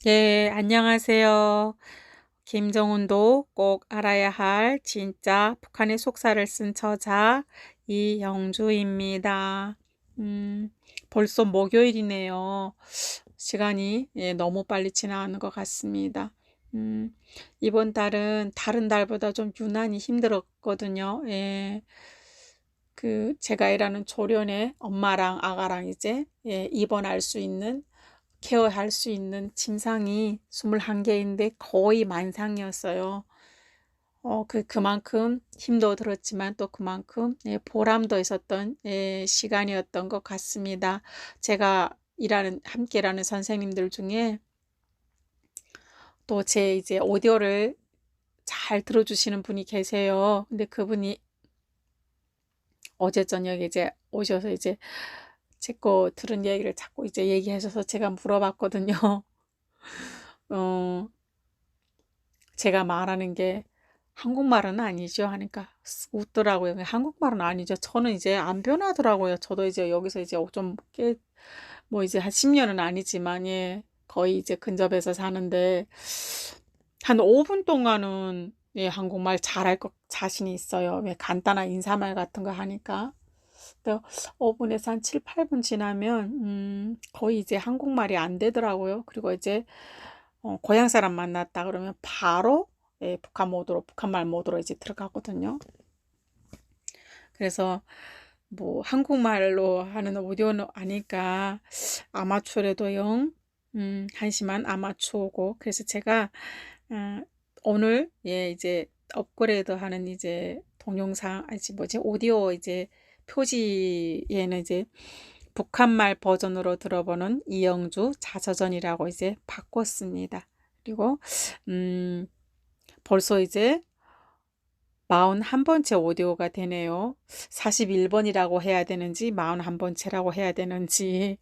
예, 안녕하세요. 김정은도 꼭 알아야 할 진짜 북한의 속사를 쓴 저자 이영주입니다. 음, 벌써 목요일이네요. 시간이 너무 빨리 지나가는 것 같습니다. 음, 이번 달은 다른 달보다 좀 유난히 힘들었거든요. 예, 제가 일하는 조련의 엄마랑 아가랑 이제 입원할 수 있는 케어할 수 있는 침상이 21개인데 거의 만상이었어요. 그만큼 힘도 들었지만 또 그만큼 보람도 있었던 시간이었던 것 같습니다. 제가 함께 일하는 선생님들 중에 또 제 이제 오디오를 잘 들어주시는 분이 계세요. 근데 그분이 어제 저녁에 이제 오셔서 이제 제 거 들은 얘기를 자꾸 이제 얘기하셔서 제가 물어봤거든요. 어, 제가 말하는 게 한국말은 아니죠 하니까 웃더라고요. 한국말은 아니죠. 저는 이제 안 변하더라고요. 저도 이제 여기서 이제 좀 뭐 이제 한 10년은 아니지만 예, 거의 이제 근접해서 사는데 한 5분 동안은 예, 한국말 잘할 것 자신이 있어요. 왜 간단한 인사말 같은 거 하니까. 또 5분에서 한 7, 8분 지나면 거의 이제 한국말이 안 되더라고요. 그리고 이제 고향 사람 만났다 그러면 바로 예, 북한말 모드로 이제 들어가거든요. 그래서 뭐 한국말로 하는 오디오는 아니까 아마추어라도 한심한 아마추어고 그래서 제가 어, 오늘 예 이제 업그레이드 하는 이제 동영상 아지 뭐지 오디오 이제 표지에는 이제 북한말 버전으로 들어보는 이영주 자서전이라고 이제 바꿨습니다. 그리고 음 벌써 이제 41번째 오디오가 되네요. 41번이라고 해야 되는지 41번째라고 해야 되는지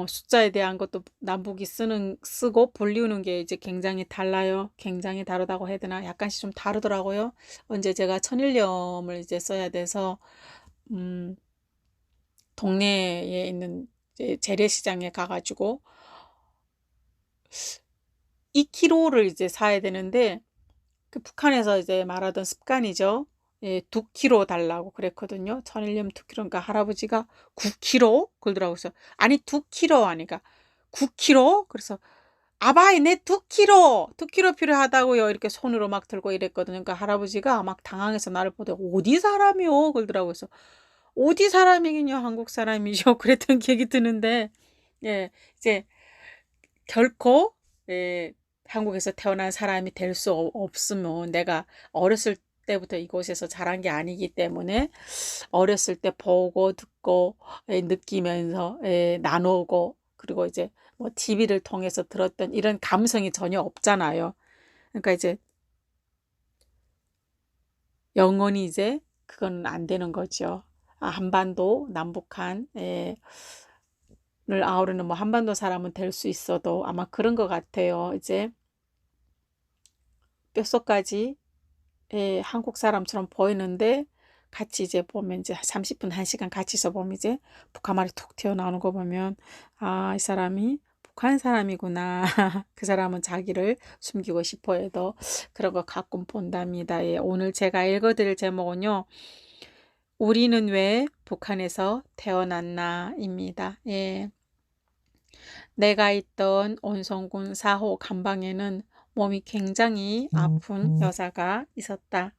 숫자에 대한 것도 남북이 쓰고 불리우는 게 이제 굉장히 달라요. 굉장히 다르다고 해야 되나? 약간씩 좀 다르더라고요. 언제 제가 천일염을 이제 써야 돼서 음, 동네에 있는 이제 재래시장에 가가지고 2kg를 이제 사야 되는데 그 북한에서 이제 말하던 습관이죠. 예, 2kg 달라고 그랬거든요. 천일염 2kg. 그러니까 할아버지가 9kg? 그러더라고요. 그래서 아니 2kg 하니까 9kg? 그래서 아바이 내 2kg! 2kg 필요하다고요. 이렇게 손으로 막 들고 이랬거든요. 그러니까 할아버지가 막 당황해서 나를 보더니 어디 사람이요? 그러더라고요. 그래서 어디 사람이긴요. 한국 사람이죠. 그랬던 기억이 드는데 예, 이제 결코 예, 한국에서 태어난 사람이 될 수 없으면 내가 어렸을 때부터 이곳에서 자란 게 아니기 때문에 어렸을 때 보고 듣고 예, 느끼면서 예, 나누고 그리고 이제 뭐 TV를 통해서 들었던 이런 감성이 전혀 없잖아요. 그러니까 이제 영원히 이제 그건 안 되는 거죠. 한반도, 남북한, 를 아우르는 뭐 한반도 사람은 될 수 있어도 아마 그런 것 같아요. 이제 뼛속까지 한국 사람처럼 보이는데 같이 이제 보면 이제 30분, 1시간 같이 있어 보면 이제 북한말이 툭 튀어나오는 거 보면 아, 이 사람이 북한 사람이구나. 그 사람은 자기를 숨기고 싶어 해도 그런 거 가끔 본답니다. 예, 오늘 제가 읽어드릴 제목은요. 우리는 왜 북한에서 태어났나입니다. 예. 내가 있던 온성군 4호 감방에는 몸이 굉장히 아픈 여자가 있었다.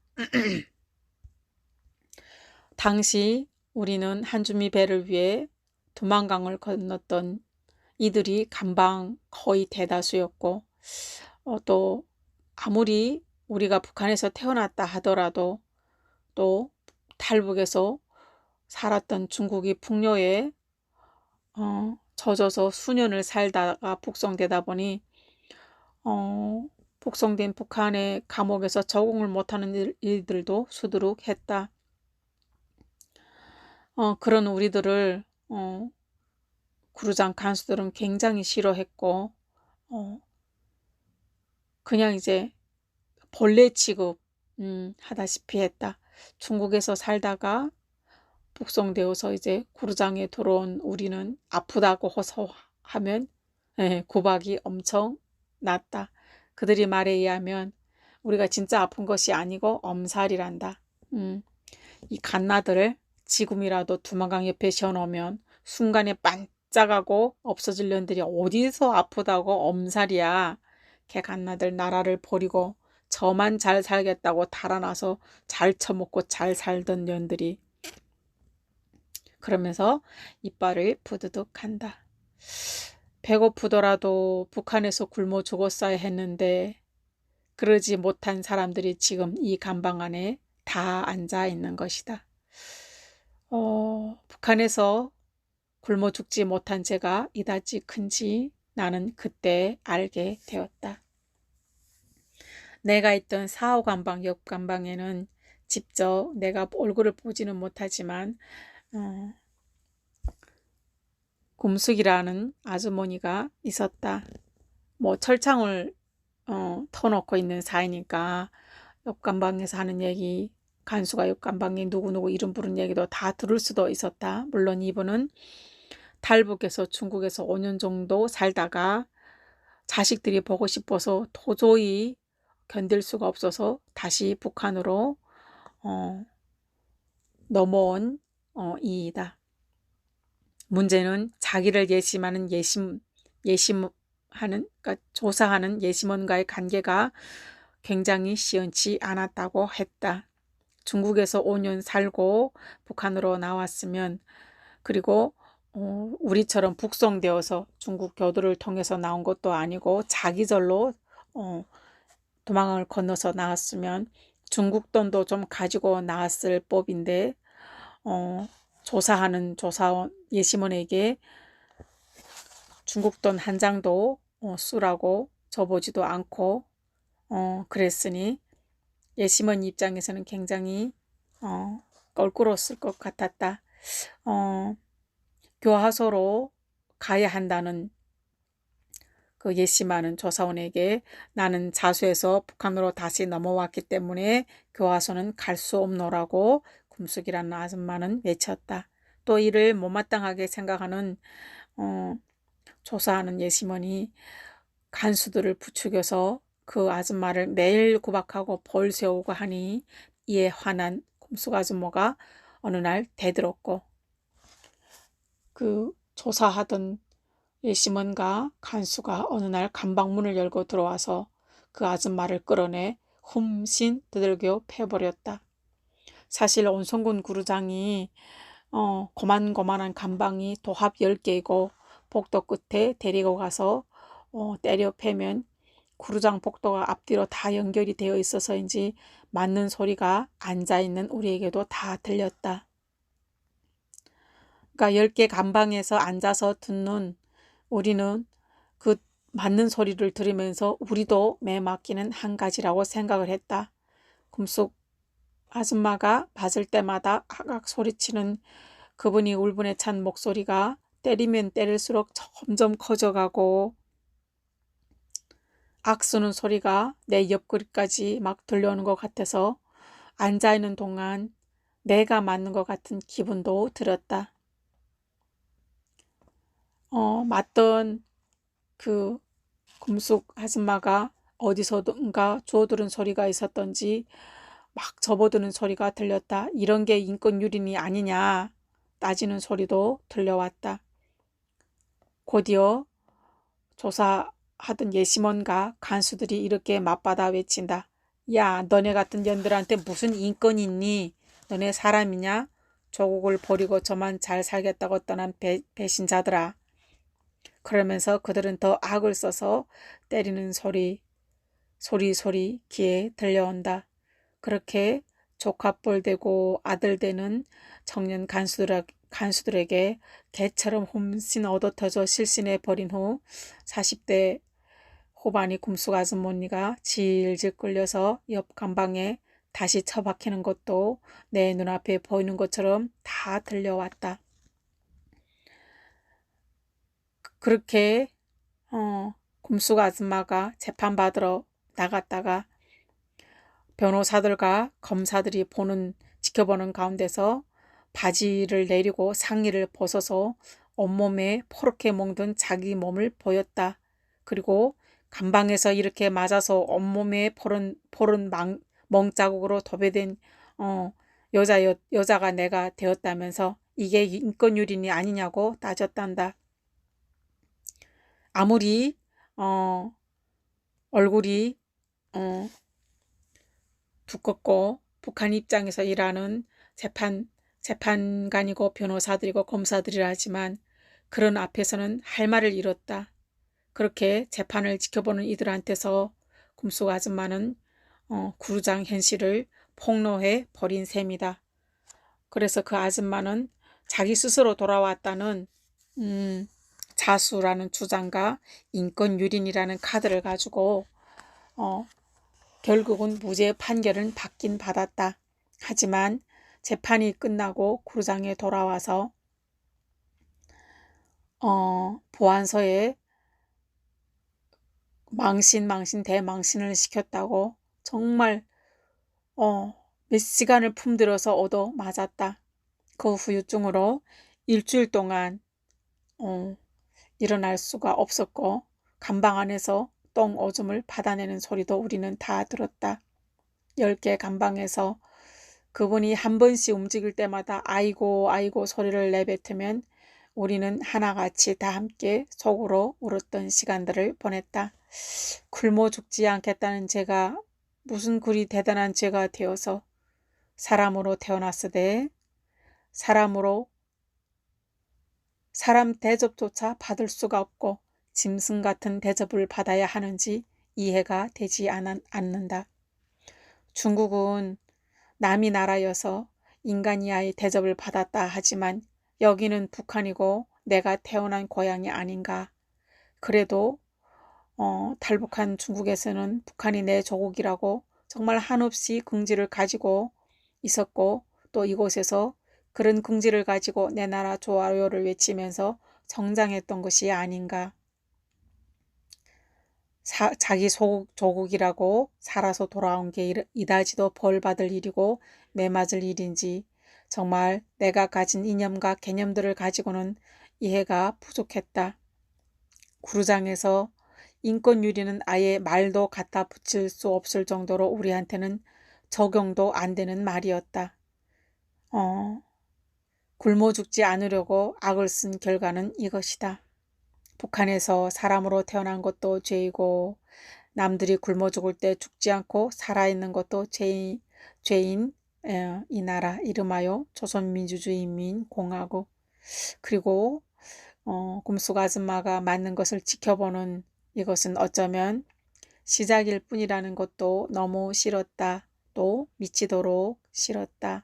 당시 우리는 한주미 배를 위해 두만강을 건넜던 이들이 감방 거의 대다수였고 또 아무리 우리가 북한에서 태어났다 하더라도 또 탈북에서 살았던 중국이 풍요에 젖어서 수년을 살다가 북송되다 보니 북송된 북한의 감옥에서 적응을 못하는 일들도 수두룩했다. 그런 우리들을 구르장 간수들은 굉장히 싫어했고 그냥 이제 벌레 취급 하다시피 했다. 중국에서 살다가 북송되어서 이제 구르장에 들어온 우리는 아프다고 호소하면 구박이 엄청 났다. 그들이 말에 의하면 우리가 진짜 아픈 것이 아니고 엄살이란다. 이 갓나들을 지금이라도 두만강 옆에 셔놓으면 순간에 반짝하고 없어질 년들이 어디서 아프다고 엄살이야. 걔 갓나들 나라를 버리고 저만 잘 살겠다고 달아나서 잘 처먹고 잘 살던 년들이. 그러면서 이빨을 부드득 한다. 배고프더라도 북한에서 굶어 죽었어야 했는데 그러지 못한 사람들이 지금 이 감방 안에 다 앉아 있는 것이다. 북한에서 굶어 죽지 못한 죄가 이다지 큰지 나는 그때 알게 되었다. 내가 있던 4호 감방 옆 감방에는 직접 내가 얼굴을 보지는 못하지만 곰숙이라는 아주머니가 있었다. 뭐 철창을 터놓고 있는 사이니까 옆 감방에서 하는 얘기, 간수가 옆 감방에 누구누구 이름 부른 얘기도 다 들을 수도 있었다. 물론 이분은 탈북해서 중국에서 5년 정도 살다가 자식들이 보고 싶어서 도저히 견딜 수가 없어서 다시 북한으로 넘어온 이이다. 문제는 자기를 예심하는 그러니까 조사하는 예심원과의 관계가 굉장히 시원치 않았다고 했다. 중국에서 5년 살고 북한으로 나왔으면, 그리고 우리처럼 북송되어서 중국 교도를 통해서 나온 것도 아니고 자기절로 도망을 건너서 나왔으면 중국 돈도 좀 가지고 나왔을 법인데 조사하는 조사원 예심원에게 중국 돈 한 장도 쓰라고 줘보지도 않고 그랬으니 예심원 입장에서는 굉장히 껄끄러웠을 것 같았다. 교화소로 가야 한다는 그 예심하는 조사원에게 나는 자수해서 북한으로 다시 넘어왔기 때문에 교화소는 갈 수 없노라고 금숙이라는 아줌마는 외쳤다. 또 이를 못마땅하게 생각하는 조사하는 예심원이 간수들을 부추겨서 그 아줌마를 매일 구박하고 벌 세우고 하니 이에 화난 금숙 아줌마가 어느 날 대들었고, 그 조사하던 예심원과 간수가 어느 날 감방문을 열고 들어와서 그 아줌마를 끌어내 훔신 두들겨 패버렸다. 사실 온성군 구루장이 고만고만한 감방이 도합 10개이고 복도 끝에 데리고 가서 때려 패면 구루장 복도가 앞뒤로 다 연결이 되어 있어서인지 맞는 소리가 앉아있는 우리에게도 다 들렸다. 그러니까 10개 감방에서 앉아서 듣는 우리는 그 맞는 소리를 들으면서 우리도 매 맞기는 한 가지라고 생각을 했다. 금속 아줌마가 맞을 때마다 아악 소리치는 그분이 울분에 찬 목소리가 때리면 때릴수록 점점 커져가고 악쓰는 소리가 내 옆구리까지 막 들려오는 것 같아서 앉아있는 동안 내가 맞는 것 같은 기분도 들었다. 맞던 그 금숙 아줌마가 어디서든가 주워들은 소리가 있었던지 막 접어드는 소리가 들렸다. 이런 게 인권유린이 아니냐 따지는 소리도 들려왔다. 곧이어 조사하던 예심원과 간수들이 이렇게 맞받아 외친다. 야, 너네 같은 년들한테 무슨 인권이 있니? 너네 사람이냐? 조국을 버리고 저만 잘 살겠다고 떠난 배신자들아. 그러면서 그들은 더 악을 써서 때리는 소리 귀에 들려온다. 그렇게 조카뻘 되고 아들 되는 청년 간수들에게 개처럼 홈신 얻어터져 실신해 버린 후 40대 후반이 금숙 아주머니가 질질 끌려서 옆 감방에 다시 처박히는 것도 내 눈앞에 보이는 것처럼 다 들려왔다. 그렇게 금숙 아줌마가 재판받으러 나갔다가 변호사들과 검사들이 지켜보는 가운데서 바지를 내리고 상의를 벗어서 온몸에 포렇게 몽든 자기 몸을 보였다. 그리고 감방에서 이렇게 맞아서 온몸에 포른 멍자국으로 도배된 여자가 내가 되었다면서 이게 인권유린이 아니냐고 따졌단다. 아무리 얼굴이 두껍고 북한 입장에서 일하는 재판관이고 변호사들이고 검사들이라 하지만 그런 앞에서는 할 말을 잃었다. 그렇게 재판을 지켜보는 이들한테서 금숙 아줌마는 구루장 현실을 폭로해 버린 셈이다. 그래서 그 아줌마는 자기 스스로 돌아왔다는 자수라는 주장과 인권유린이라는 카드를 가지고 결국은 무죄 판결은 받긴 받았다. 하지만 재판이 끝나고 구루장에 돌아와서 보안소에 대망신을 시켰다고 정말 몇 시간을 품들여서 얻어맞았다. 그 후유증으로 일주일 동안 일어날 수가 없었고 감방 안에서 똥 오줌을 받아내는 소리도 우리는 다 들었다. 10개 감방에서 그분이 한 번씩 움직일 때마다 아이고 아이고 소리를 내뱉으면 우리는 하나같이 다 함께 속으로 울었던 시간들을 보냈다. 굶어 죽지 않겠다는 제가 무슨 그리 대단한 죄가 되어서 사람으로 태어났으되 사람 대접조차 받을 수가 없고 짐승 같은 대접을 받아야 하는지 이해가 되지 않는다. 중국은 남이 나라여서 인간이야의 대접을 받았다 하지만 여기는 북한이고 내가 태어난 고향이 아닌가. 그래도 탈북한 중국에서는 북한이 내 조국이라고 정말 한없이 긍지를 가지고 있었고 또 이곳에서 그런 긍지를 가지고 내 나라 좋아요를 외치면서 성장했던 것이 아닌가. 자기 조국이라고 살아서 돌아온 게 이다지도 벌 받을 일이고 매맞을 일인지 정말 내가 가진 이념과 개념들을 가지고는 이해가 부족했다. 구루장에서 인권유린은 아예 말도 갖다 붙일 수 없을 정도로 우리한테는 적용도 안 되는 말이었다. 굶어 죽지 않으려고 악을 쓴 결과는 이것이다. 북한에서 사람으로 태어난 것도 죄이고 남들이 굶어 죽을 때 죽지 않고 살아있는 것도 죄인 이 나라 이름하여 조선민주주의인민공화국. 그리고 금숙 아줌마가 맞는 것을 지켜보는 이것은 어쩌면 시작일 뿐이라는 것도 너무 싫었다. 또 미치도록 싫었다.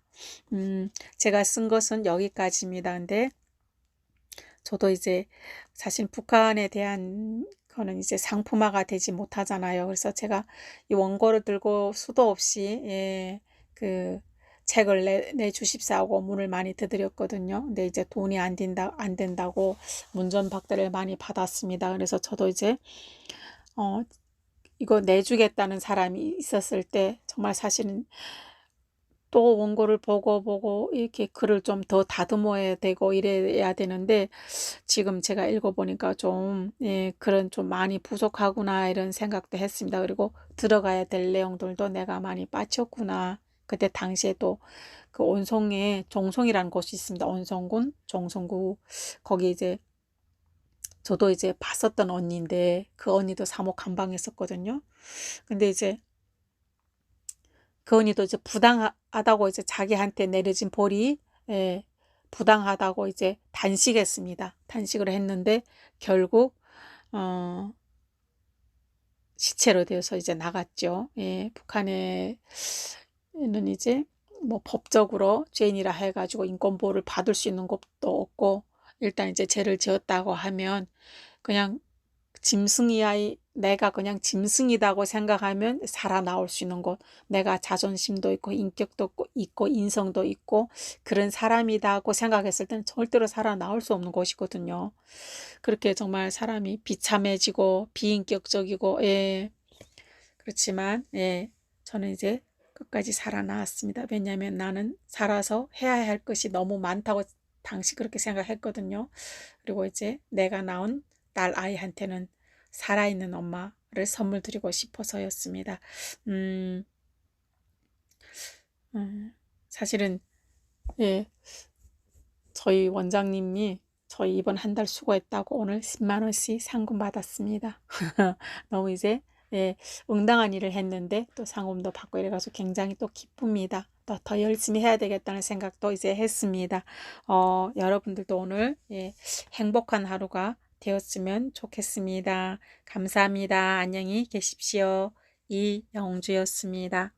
제가 쓴 것은 여기까지입니다. 근데 저도 이제 사실 북한에 대한 거는 이제 상품화가 되지 못하잖아요. 그래서 제가 이 원고를 들고 수도 없이 그 책을 내주십사하고 문을 많이 두드렸거든요. 근데 이제 돈이 안 된다고 문전박대를 많이 받았습니다. 그래서 저도 이제 이거 내주겠다는 사람이 있었을 때 정말 사실은 또 원고를 보고 이렇게 글을 좀 더 다듬어야 되고 이래야 되는데 지금 제가 읽어보니까 좀 글은 좀 많이 부족하구나 이런 생각도 했습니다. 그리고 들어가야 될 내용들도 내가 많이 빠쳤구나. 그때 당시에 또 그 온송에 종송이라는 곳이 있습니다. 온송군 종송구 거기 이제 저도 이제 봤었던 언니인데 그 언니도 사목 감방했었거든요. 근데 이제 그 언니도 이제 부당하다고 이제 자기한테 내려진 벌이 부당하다고 이제 단식했습니다. 단식을 했는데 결국 시체로 되어서 이제 나갔죠. 북한에는 이제 뭐 법적으로 죄인이라 해가지고 인권보호를 받을 수 있는 것도 없고 일단 이제 죄를 지었다고 하면 그냥 내가 그냥 짐승이라고 생각하면 살아나올 수 있는 것, 내가 자존심도 있고 인격도 있고 인성도 있고 그런 사람이라고 생각했을 때는 절대로 살아나올 수 없는 것이거든요. 그렇게 정말 사람이 비참해지고 비인격적이고 그렇지만 저는 이제 끝까지 살아나왔습니다. 왜냐하면 나는 살아서 해야 할 것이 너무 많다고 당시 그렇게 생각했거든요. 그리고 이제 내가 낳은 딸 아이한테는 살아있는 엄마를 선물 드리고 싶어서였습니다. 음, 사실은 예, 저희 원장님이 저희 이번 한 달 수고했다고 오늘 10만 원씩 상금 받았습니다. 너무 이제 예, 응당한 일을 했는데 또 상금도 받고 이래가지고 굉장히 또 기쁩니다. 또 더 열심히 해야 되겠다는 생각도 이제 했습니다. 여러분들도 오늘 예, 행복한 하루가 되었으면 좋겠습니다. 감사합니다. 안녕히 계십시오. 이영주였습니다.